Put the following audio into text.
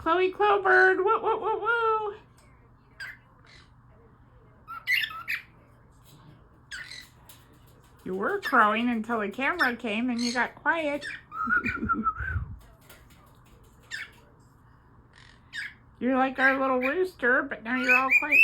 Chloe Clobird. Woo, woo, woo, woo. You were crowing until the camera came and you got quiet. You're like our little rooster, but now you're all quiet.